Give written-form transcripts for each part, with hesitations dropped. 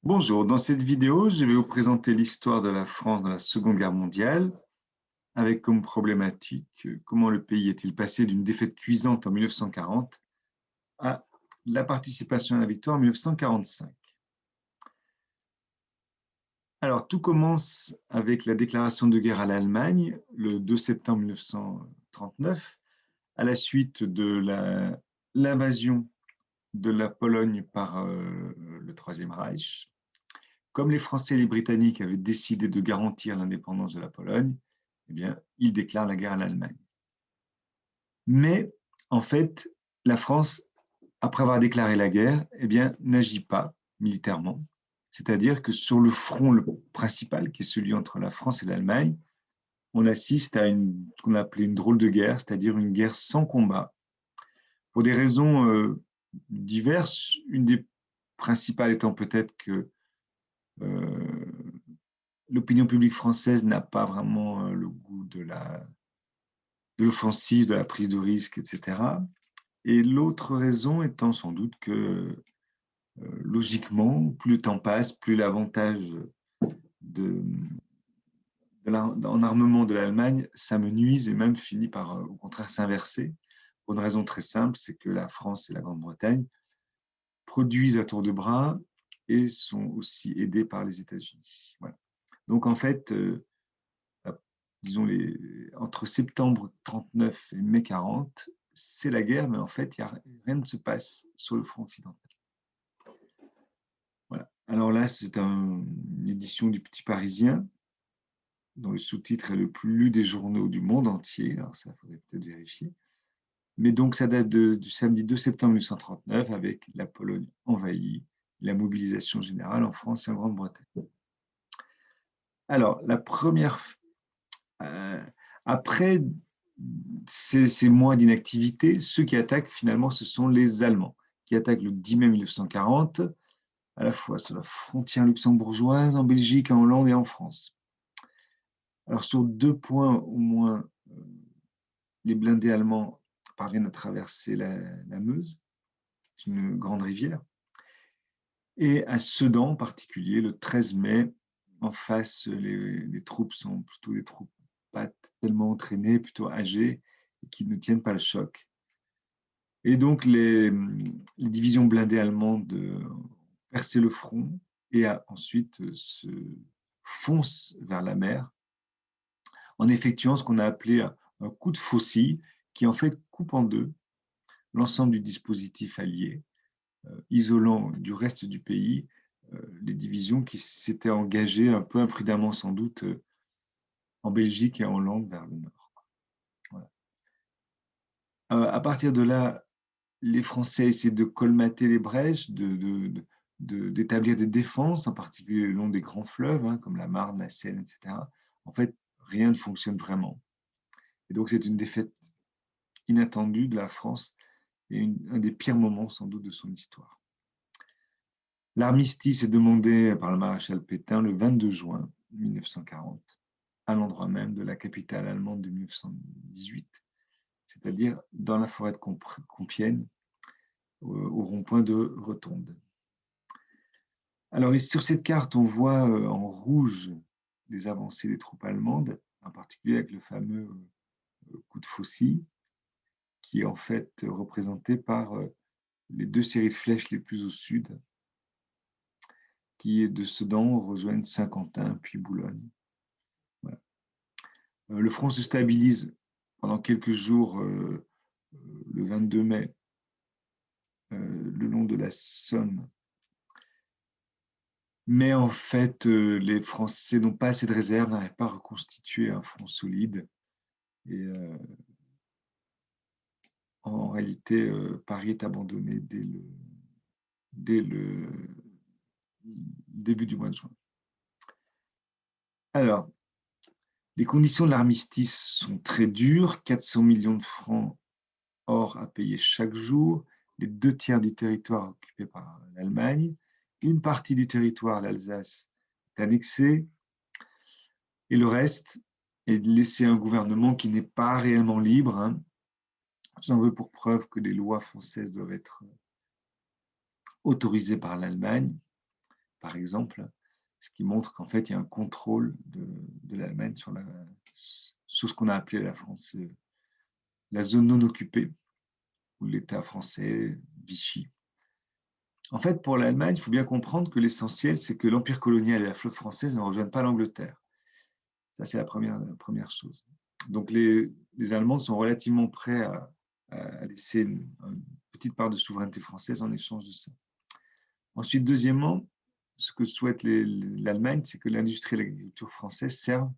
Bonjour, dans cette vidéo, je vais vous présenter l'histoire de la France dans la Seconde Guerre mondiale, avec comme problématique comment le pays est-il passé d'une défaite cuisante en 1940 à la participation à la victoire en 1945. Alors, tout commence avec la déclaration de guerre à l'Allemagne le 2 septembre 1939, à la suite de l'invasion de la Pologne par le Troisième Reich. Comme les Français et les Britanniques avaient décidé de garantir l'indépendance de la Pologne, eh bien, ils déclarent la guerre à l'Allemagne. Mais, en fait, la France, après avoir déclaré la guerre, eh bien, n'agit pas militairement. C'est-à-dire que sur le front principal, qui est celui entre la France et l'Allemagne, on assiste à ce qu'on appelait une drôle de guerre, c'est-à-dire une guerre sans combat, pour des raisons diverses. Une des principales étant peut-être que l'opinion publique française n'a pas vraiment le goût de l'offensive, de la prise de risque, etc. Et l'autre raison étant sans doute que, logiquement, plus le temps passe, plus l'avantage en armement de l'Allemagne s'amenuise et même finit par, au contraire, s'inverser. Pour une raison très simple, c'est que la France et la Grande-Bretagne produisent à tour de bras et sont aussi aidés par les États-Unis. Voilà. Donc, en fait, disons, entre septembre 39 et mai 40, c'est la guerre, mais en fait, rien ne se passe sur le front occidental. Voilà. Alors là, c'est une édition du Petit Parisien, dont le sous-titre est le plus lu des journaux du monde entier. Alors ça, il faudrait peut-être vérifier. Mais donc, ça date du samedi 2 septembre 1939, avec la Pologne envahie, la mobilisation générale en France et en Grande-Bretagne. Alors, après ces mois d'inactivité, ceux qui attaquent finalement, ce sont les Allemands, qui attaquent le 10 mai 1940, à la fois sur la frontière luxembourgeoise, en Belgique, en Hollande et en France. Alors sur 2 points au moins, les blindés allemands parviennent à traverser la Meuse, une grande rivière, et à Sedan en particulier, le 13 mai, en face, les troupes sont plutôt des troupes pas tellement entraînées, plutôt âgées, qui ne tiennent pas le choc. Et donc, les divisions blindées allemandes percent le front et ensuite se foncent vers la mer en effectuant ce qu'on a appelé un coup de faucille qui, en fait, coupe en deux l'ensemble du dispositif allié, isolant du reste du pays les divisions qui s'étaient engagées un peu imprudemment, sans doute, en Belgique et en Hollande vers le nord. Voilà. À partir de là, les Français essaient de colmater les brèches, d'établir des défenses, en particulier le long des grands fleuves, hein, comme la Marne, la Seine, etc. En fait, rien ne fonctionne vraiment. Et donc, c'est une défaite inattendue de la France et un des pires moments, sans doute, de son histoire. L'armistice est demandé par le maréchal Pétain le 22 juin 1940, à l'endroit même de la capitale allemande de 1918, c'est-à-dire dans la forêt de Compiègne, au rond-point de Rotonde. Alors, sur cette carte, on voit en rouge les avancées des troupes allemandes, en particulier avec le fameux coup de faucille, qui est en fait représenté par les 2 séries de flèches les plus au sud, qui de Sedan rejoignent Saint-Quentin, puis Boulogne. Voilà. Le front se stabilise pendant quelques jours, le 22 mai, le long de la Somme. Mais en fait, les Français n'ont pas assez de réserves, n'arrivent pas à reconstituer un front solide. Et en réalité, Paris est abandonné dès le début du mois de juin. Alors, les conditions de l'armistice sont très dures, 400 millions de francs or à payer chaque jour, les 2 tiers du territoire occupé par l'Allemagne, une partie du territoire, l'Alsace, est annexée, et le reste est laissé à un gouvernement qui n'est pas réellement libre. Hein. J'en veux pour preuve que les lois françaises doivent être autorisées par l'Allemagne, par exemple, ce qui montre qu'en fait, il y a un contrôle de l'Allemagne sur ce qu'on a appelé la France, la zone non occupée, ou l'État français, Vichy. En fait, pour l'Allemagne, il faut bien comprendre que l'essentiel, c'est que l'empire colonial et la flotte française ne rejoignent pas l'Angleterre. Ça, c'est la première chose. Donc, les Allemands sont relativement prêts à laisser une petite part de souveraineté française en échange de ça. Ensuite, deuxièmement, ce que souhaite l'Allemagne, c'est que l'industrie et l'agriculture française servent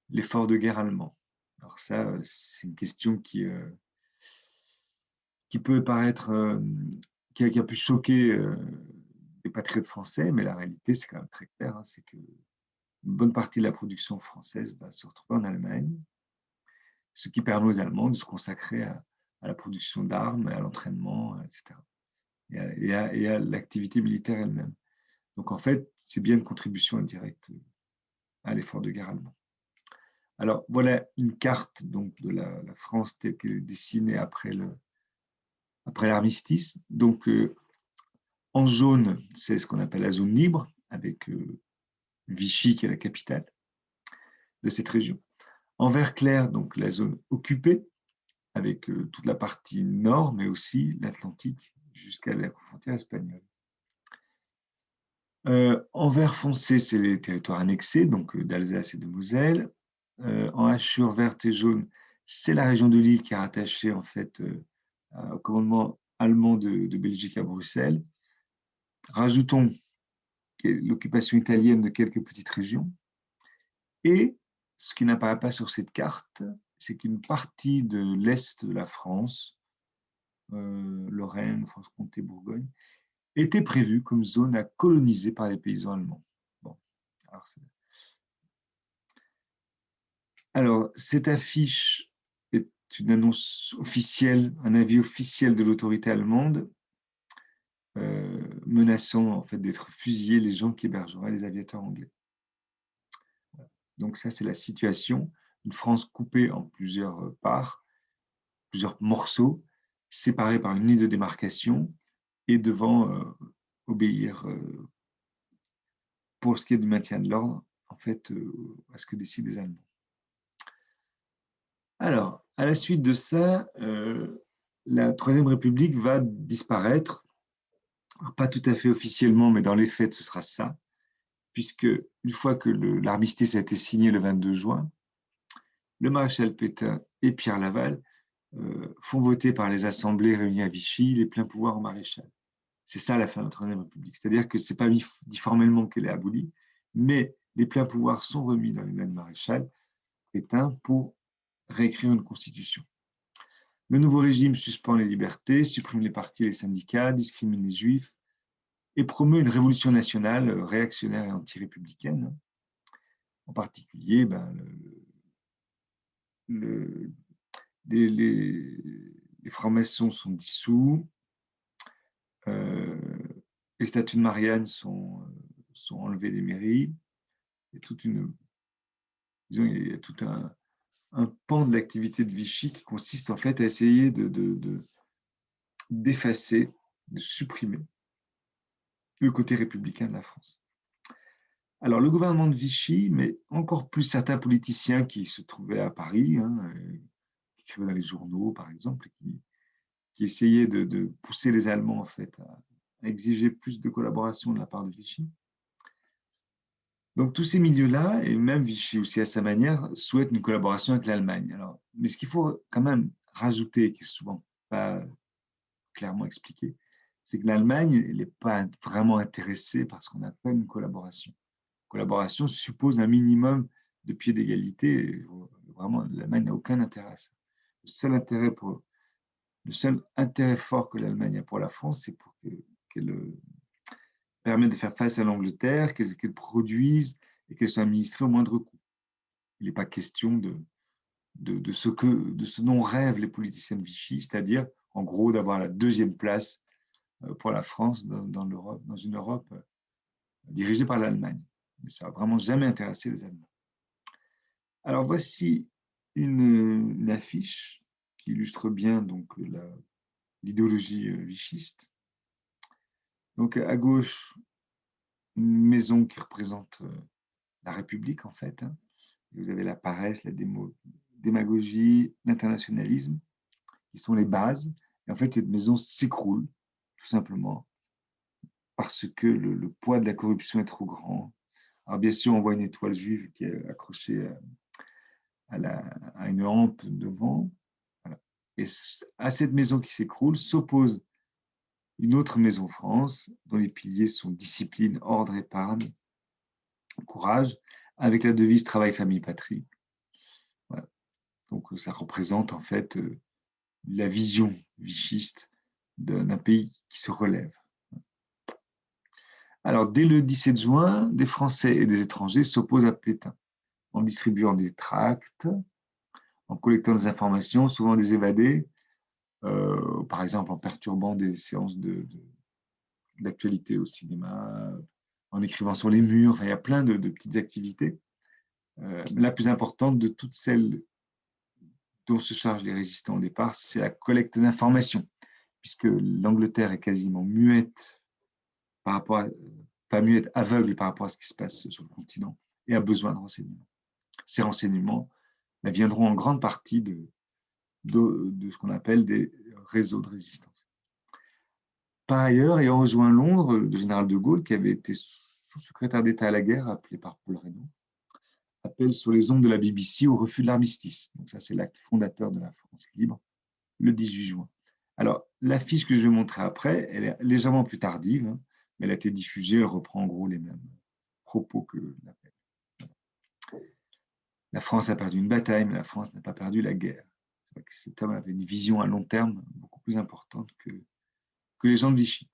l'effort de guerre allemand. Alors ça, c'est une question qui peut paraître, qui a pu choquer les patriotes français, mais la réalité, c'est quand même très clair, hein, c'est qu'une bonne partie de la production française va se retrouver en Allemagne, ce qui permet aux Allemands de se consacrer à la production d'armes, à l'entraînement, etc. Et à l'activité militaire elle-même. Donc en fait, c'est bien une contribution indirecte à l'effort de guerre allemand. Alors voilà une carte donc, de la France telle qu'elle est dessinée après l'armistice. Donc en jaune, c'est ce qu'on appelle la zone libre, avec Vichy qui est la capitale de cette région. En vert clair, donc la zone occupée, avec toute la partie nord, mais aussi l'Atlantique jusqu'à la frontière espagnole. En vert foncé, c'est les territoires annexés, donc d'Alsace et de Moselle. En hachure verte et jaune, c'est la région de Lille qui est rattachée en fait au commandement allemand de Belgique à Bruxelles. Rajoutons l'occupation italienne de quelques petites régions. Et ce qui n'apparaît pas sur cette carte, c'est qu'une partie de l'est de la France, Lorraine, Franche-Comté, Bourgogne, était prévue comme zone à coloniser par les paysans allemands. Bon, alors, cette affiche est une annonce officielle, un avis officiel de l'autorité allemande, menaçant en fait d'être fusillés les gens qui hébergeraient les aviateurs anglais. Donc ça, c'est la situation. Une France coupée en plusieurs parts, plusieurs morceaux, séparés par une ligne de démarcation et devant obéir pour ce qui est du maintien de l'ordre, en fait, à ce que décident les Allemands. Alors, à la suite de ça, la Troisième République va disparaître. Alors, pas tout à fait officiellement, mais dans les faits, ce sera ça, puisque une fois que l'armistice a été signé le 22 juin, le maréchal Pétain et Pierre Laval font voter par les assemblées réunies à Vichy les pleins pouvoirs au maréchal. C'est ça la fin de la Troisième République. C'est-à-dire que ce n'est pas dit formellement qu'elle est abolie, mais les pleins pouvoirs sont remis dans les mains du maréchal Pétain pour réécrire une constitution. Le nouveau régime suspend les libertés, supprime les partis et les syndicats, discrimine les juifs et promeut une révolution nationale réactionnaire et anti-républicaine. En particulier, les francs-maçons sont dissous, les statues de Marianne sont enlevées des mairies. Il y a tout un pan de l'activité de Vichy qui consiste en fait à essayer d'effacer, de supprimer le côté républicain de la France. Alors, le gouvernement de Vichy, mais encore plus certains politiciens qui se trouvaient à Paris, qui écrivaient dans les journaux, par exemple, qui essayaient de pousser les Allemands en fait, à exiger plus de collaboration de la part de Vichy. Donc, tous ces milieux-là, et même Vichy aussi à sa manière, souhaitent une collaboration avec l'Allemagne. Alors, mais ce qu'il faut quand même rajouter, qui est souvent pas clairement expliqué, c'est que l'Allemagne n'est pas vraiment intéressée par ce qu'on appelle une collaboration. Collaboration suppose un minimum de pied d'égalité. Vraiment, l'Allemagne n'a aucun intérêt à ça. Le seul intérêt fort que l'Allemagne a pour la France, c'est pour qu'elle permette de faire face à l'Angleterre, qu'elle produise et qu'elle soit administrée au moindre coût. Il n'est pas question de ce dont rêvent les politiciens de Vichy, c'est-à-dire, en gros, d'avoir la deuxième place pour la France dans une Europe dirigée par l'Allemagne. Mais ça n'a vraiment jamais intéressé les Allemands. Alors, voici une affiche qui illustre bien donc l'idéologie vichiste. Donc, à gauche, une maison qui représente la République, en fait. Hein. Vous avez la paresse, la démagogie, l'internationalisme, qui sont les bases. Et en fait, cette maison s'écroule, tout simplement, parce que le poids de la corruption est trop grand. Alors, bien sûr, on voit une étoile juive qui est accrochée à une hampe devant. Voilà. Et à cette maison qui s'écroule s'oppose une autre maison France, dont les piliers sont discipline, ordre, épargne, courage, avec la devise travail, famille, patrie. Voilà. Donc, ça représente en fait la vision vichiste d'un pays qui se relève. Alors, dès le 17 juin, des Français et des étrangers s'opposent à Pétain en distribuant des tracts, en collectant des informations, souvent des évadés, par exemple en perturbant des séances d'actualité au cinéma, en écrivant sur les murs. Enfin, il y a plein de petites activités. La plus importante de toutes celles dont se chargent les résistants au départ, c'est la collecte d'informations, puisque l'Angleterre est quasiment muette par rapport à, pas muette, aveugle par rapport à ce qui se passe sur le continent et a besoin de renseignements. Ces renseignements viendront en grande partie de ce qu'on appelle des réseaux de résistance. Par ailleurs, ayant rejoint Londres, le général de Gaulle, qui avait été sous-secrétaire d'État à la guerre, appelé par Paul Reynaud, appelle sur les ondes de la BBC au refus de l'armistice. Donc ça, c'est l'acte fondateur de la France libre, le 18 juin. Alors, l'affiche que je vais montrer après, elle est légèrement plus tardive, hein, mais elle a été diffusée, elle reprend en gros les mêmes propos que l'appel. La France a perdu une bataille, mais la France n'a pas perdu la guerre. C'est vrai que cet homme avait une vision à long terme beaucoup plus importante que les gens de Vichy.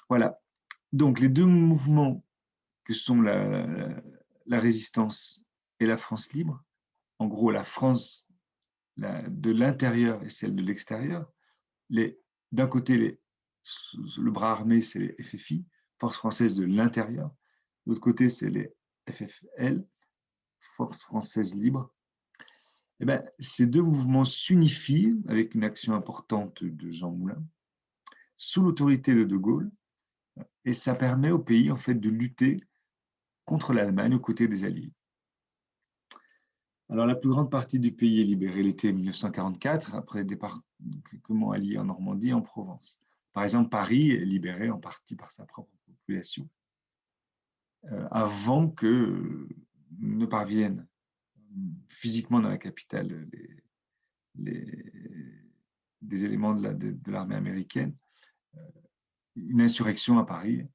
Voilà. Donc, les deux mouvements que sont la résistance et la France libre, en gros, la France de l'intérieur et celle de l'extérieur, d'un côté, le bras armé, c'est les FFI, Forces françaises de l'intérieur. De l'autre côté, c'est les FFL, Forces françaises libres. Et bien, ces deux mouvements s'unifient avec une action importante de Jean Moulin, sous l'autorité de Gaulle, et ça permet au pays en fait de lutter contre l'Allemagne aux côtés des Alliés. Alors, la plus grande partie du pays est libérée l'été 1944, après le débarquement allié en Normandie et en Provence. Par exemple, Paris est libéré en partie par sa propre population, avant que ne parviennent physiquement dans la capitale des éléments de l'armée américaine. Une insurrection à Paris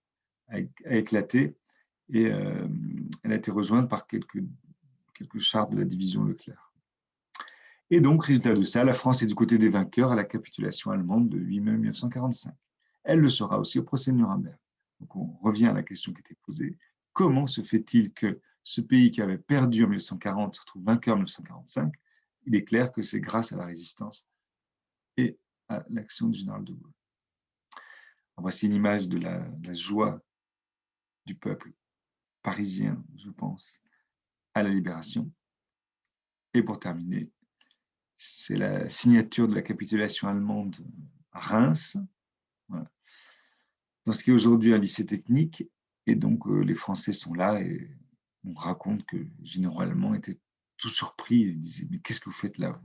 a éclaté et elle a été rejointe par quelques chars de la division Leclerc. Et donc, résultat de ça, la France est du côté des vainqueurs à la capitulation allemande de 8 mai 1945. Elle le sera aussi au procès de Nuremberg. Donc, on revient à la question qui était posée. Comment se fait-il que ce pays qui avait perdu en 1940 se retrouve vainqueur en 1945? Il est clair que c'est grâce à la résistance et à l'action du général de Gaulle. Voici une image de la joie du peuple parisien, je pense, à la libération. Et pour terminer, c'est la signature de la capitulation allemande à Reims, voilà, dans ce qui est aujourd'hui un lycée technique. Et donc, les Français sont là et on raconte que le général allemand était tout surpris et disait « Mais qu'est-ce que vous faites là ?»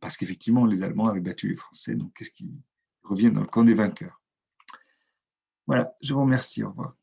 Parce qu'effectivement, les Allemands avaient battu les Français, donc qu'est-ce qui revient dans le camp des vainqueurs. Voilà, je vous remercie, au revoir.